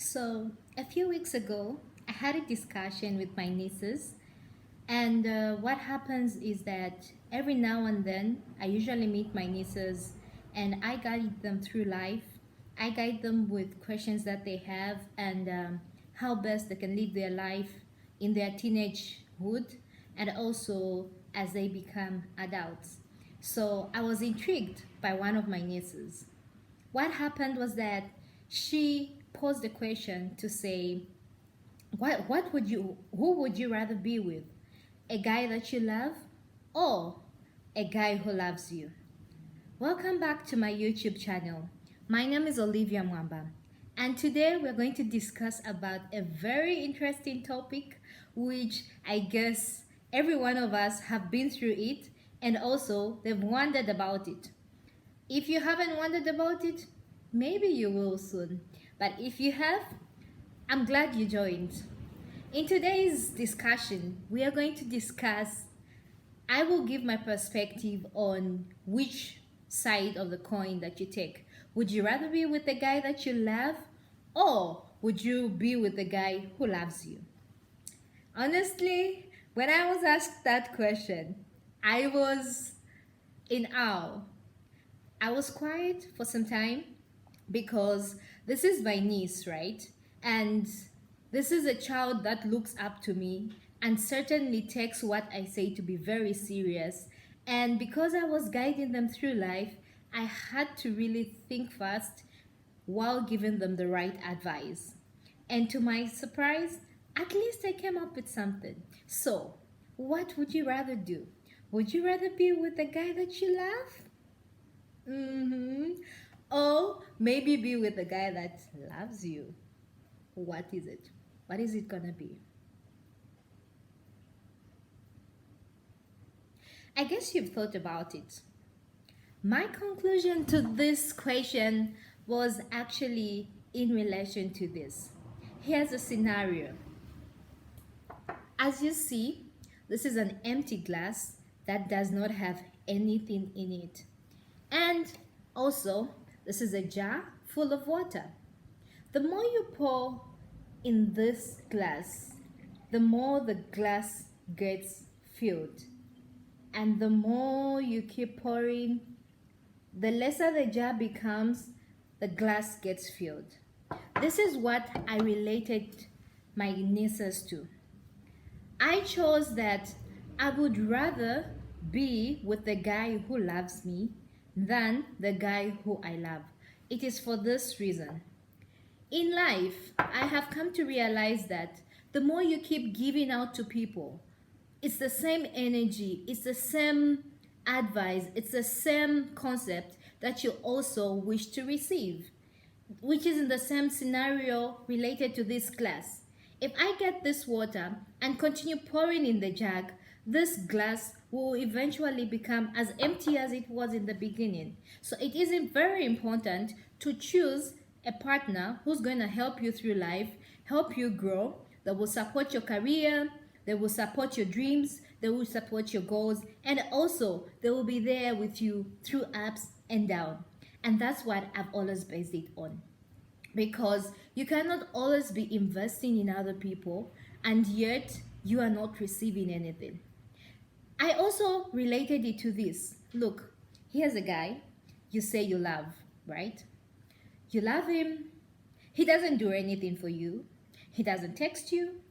So, a few weeks ago, I had a discussion with my nieces, and what happens is that every now and then, I usually meet my nieces and I guide them through life. I guide them with questions that they have and how best they can live their life in their teenagehood and also as they become adults. So, I was intrigued by one of my nieces. What happened was that she posed the question to say, what would you who would you rather be with? A guy that you love or a guy who loves you? Welcome back to my YouTube channel. My name is Olivia Mwamba, and today we're going to discuss about a very interesting topic which I guess every one of us have been through it and also they've wondered about it. If you haven't wondered about it, maybe you will soon. But if you have, I'm glad you joined. In today's discussion, we are going to discuss, I will give my perspective on which side of the coin that you take. Would you rather be with the guy that you love or would you be with the guy who loves you? Honestly, when I was asked that question, I was in awe. I was quiet for some time because this is my niece, right? And this is a child that looks up to me and certainly takes what I say to be very serious. And because I was guiding them through life, I had to really think fast while giving them the right advice. And to my surprise, at least I came up with something. So, what would you rather do? Would you rather be with the guy that you love? Or maybe be with a guy that loves you. What is it? What is it gonna be? I guess you've thought about it. My conclusion to this question was actually in relation to this. Here's a scenario. As you see, this is an empty glass that does not have anything in it. And also, this is a jar full of water. The more you pour in this glass, the more the glass gets filled. And the more you keep pouring, the lesser the jar becomes, the glass gets filled. This is what I related my nieces to. I chose that I would rather be with the guy who loves me than the guy who I love. It is for this reason. In life, I have come to realize that the more you keep giving out to people, it's the same energy, it's the same advice, it's the same concept that you also wish to receive, which is in the same scenario related to this glass. If I get this water and continue pouring in the jug, this glass will eventually become as empty as it was in the beginning. So it is very important to choose a partner who's going to help you through life, help you grow, that will support your career, they will support your dreams, they will support your goals, and also they will be there with you through ups and downs. And that's what I've always based it on. Because you cannot always be investing in other people and yet you are not receiving anything. I also related it to this. Look, here's a guy you say you love, right? You love him. He doesn't do anything for you. He doesn't text you.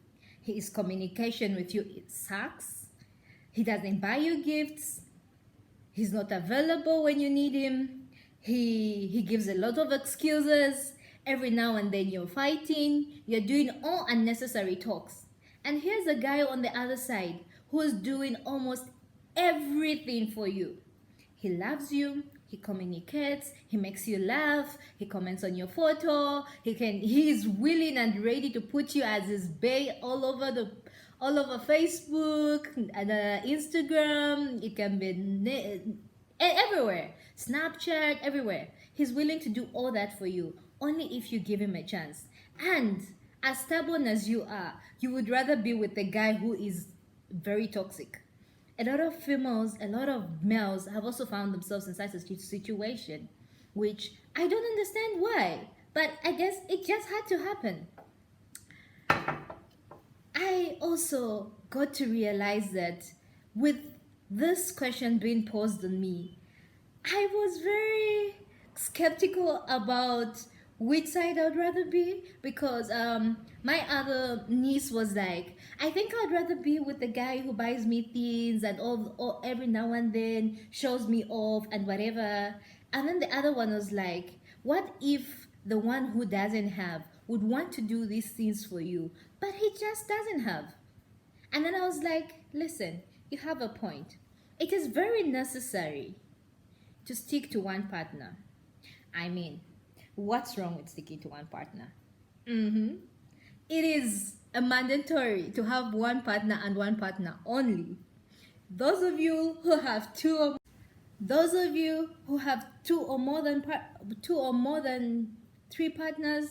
His communication with you, it sucks. He doesn't buy you gifts. He's not available when you need him. He gives a lot of excuses. Every now and then you're fighting. You're doing all unnecessary talks. And here's a guy on the other side who's doing almost everything for you. He loves you, he communicates, he makes you laugh, he comments on your photo, he's willing and ready to put you as his bae all over Facebook and Instagram. It can be everywhere, Snapchat, everywhere. He's willing to do all that for you, only if you give him a chance. And as stubborn as you are, you would rather be with the guy who is very toxic. A lot of females, a lot of males have also found themselves in such a situation, which I don't understand why. But I guess it just had to happen. I also got to realize that with this question being posed on me, I was very skeptical about which side I'd rather be because my other niece was like, I think I'd rather be with the guy who buys me things and all every now and then shows me off and whatever. And then the other one was like, what if the one who doesn't have would want to do these things for you, but he just doesn't have? And then I was like, listen, you have a point. It is very necessary to stick to one partner. I mean, what's wrong with sticking to one partner? Mm-hmm. It is a mandatory to have one partner and one partner only. Those of you who have those of you who have two or more than three partners,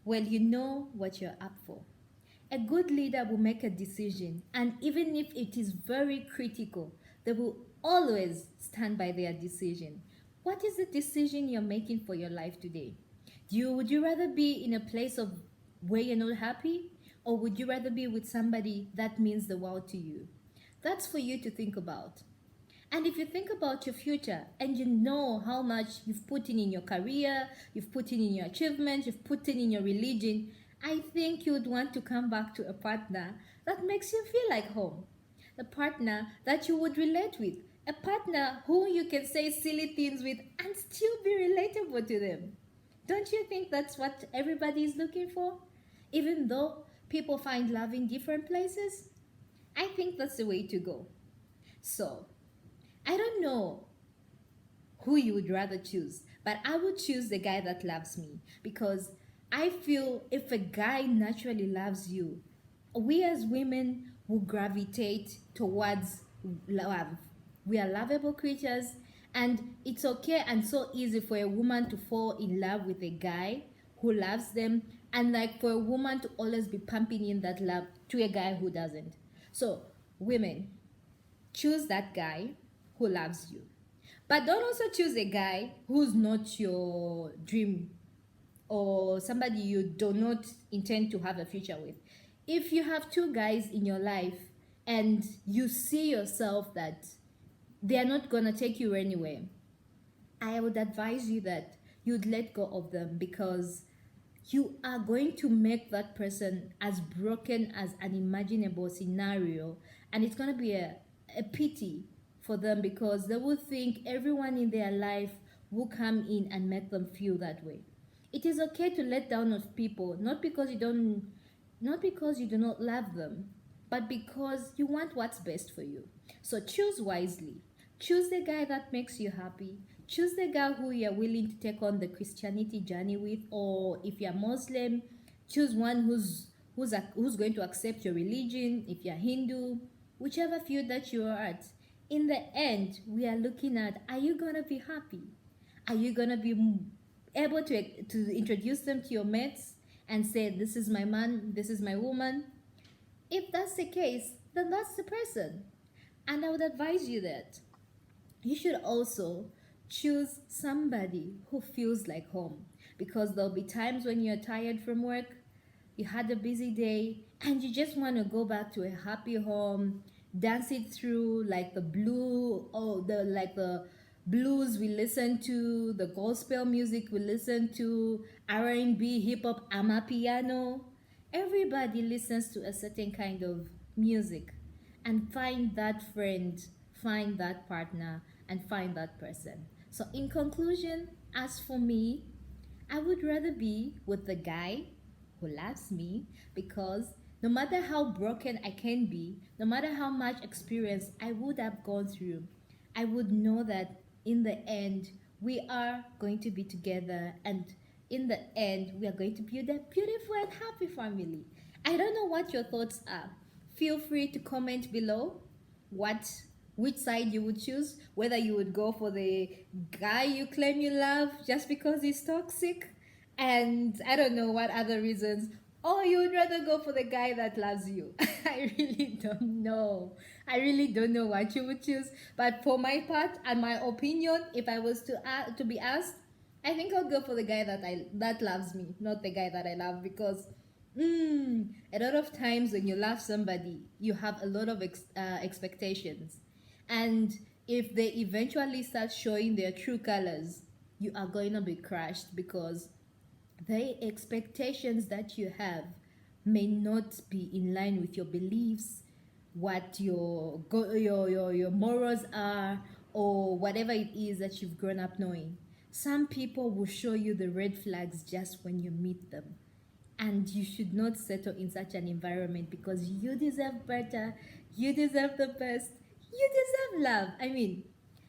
well, you know what you're up for. A good leader will make a decision, and even if it is very critical, they will always stand by their decision. What is the decision you're making for your life today? Would you rather be in a place of where you're not happy, or would you rather be with somebody that means the world to you? That's for you to think about. And if you think about your future and you know how much you've put in your career, you've put in your achievements, you've put in your religion, I think you would want to come back to a partner that makes you feel like home. A partner that you would relate with. A partner who you can say silly things with and still be relatable to them. Don't you think that's what everybody is looking for? Even though people find love in different places? I think that's the way to go. So, I don't know who you would rather choose, but I would choose the guy that loves me because I feel if a guy naturally loves you, we as women will gravitate towards love. We are lovable creatures, and it's okay and so easy for a woman to fall in love with a guy who loves them, and like for a woman to always be pumping in that love to a guy who doesn't. So, women, choose that guy who loves you. But don't also choose a guy who's not your dream or somebody you do not intend to have a future with. If you have two guys in your life and you see yourself that they are not going to take you anywhere, I would advise you that you'd let go of them because you are going to make that person as broken as an imaginable scenario, and it's going to be a pity for them because they will think everyone in their life will come in and make them feel that way. It is okay to let down of people, not because you do not love them, but because you want what's best for you. So choose wisely. Choose the guy that makes you happy. Choose the guy who you're willing to take on the Christianity journey with, or if you're Muslim, choose one who's going to accept your religion. If you're Hindu, whichever field that you are at. In the end, we are looking at: are you gonna be happy? Are you gonna be able to introduce them to your mates and say, "This is my man, this is my woman"? If that's the case, then that's the person. And I would advise you that you should also choose somebody who feels like home, because there'll be times when you're tired from work, you had a busy day, and you just want to go back to a happy home, dance it through like the blues we listen to, the gospel music we listen to, R&B, hip hop, amapiano. Everybody listens to a certain kind of music, and find that friend, find that partner, and find that person. So, in conclusion, as for me, I would rather be with the guy who loves me because no matter how broken I can be, no matter how much experience I would have gone through, I would know that in the end, we are going to be together, and in the end, we are going to build a beautiful and happy family. I don't know what your thoughts are. Feel free to comment below what which side you would choose, whether you would go for the guy you claim you love just because he's toxic, and I don't know what other reasons, or you would rather go for the guy that loves you. I really don't know. I really don't know what you would choose. But for my part and my opinion, if I was to be asked, I think I'll go for the guy that loves me, not the guy that I love, because a lot of times when you love somebody, you have a lot of expectations, and if they eventually start showing their true colors, you are going to be crushed because the expectations that you have may not be in line with your beliefs, what your morals are, or whatever it is that you've grown up knowing. Some people will show you the red flags just when you meet them, and you should not settle in such an environment because you deserve better, you deserve the best, you deserve love. I mean,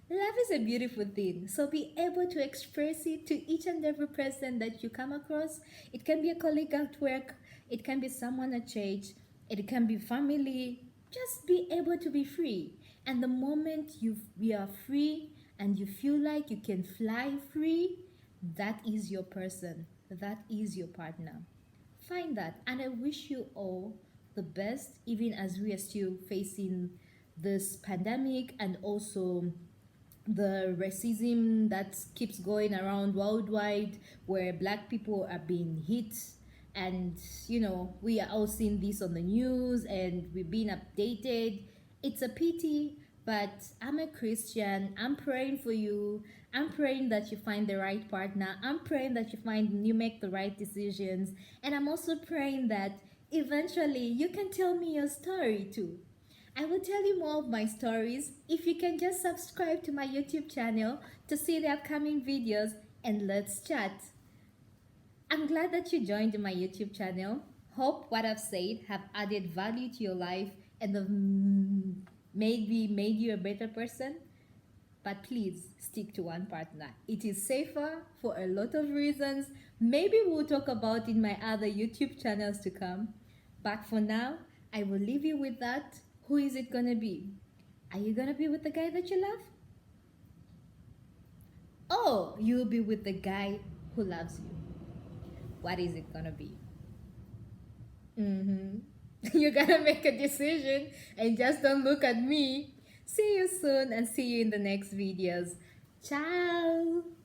love is a beautiful thing, so be able to express it to each and every person that you come across. It can be a colleague at work, it can be someone at church, it can be family. Just be able to be free, and the moment you are free and you feel like you can fly free, that is your person, that is your partner. Find that, and I wish you all the best, even as we are still facing this pandemic and also the racism that keeps going around worldwide, where black people are being hit. And we are all seeing this on the news and we've been updated. It's a pity, but I'm a Christian. I'm praying for you. I'm praying that you find the right partner. I'm praying that you make the right decisions. And I'm also praying that eventually you can tell me your story too. I will tell you more of my stories if you can just subscribe to my YouTube channel to see the upcoming videos, and let's chat. I'm glad that you joined my YouTube channel. Hope what I've said have added value to your life and have maybe made you a better person. But please stick to one partner. It is safer for a lot of reasons. Maybe we'll talk about in my other YouTube channels to come. But for now, I will leave you with that. Who is it gonna be? Are you gonna be with the guy that you love? Or you'll be with the guy who loves you? What is it gonna be? You gotta make a decision and just don't look at me. See you soon and see you in the next videos. Ciao!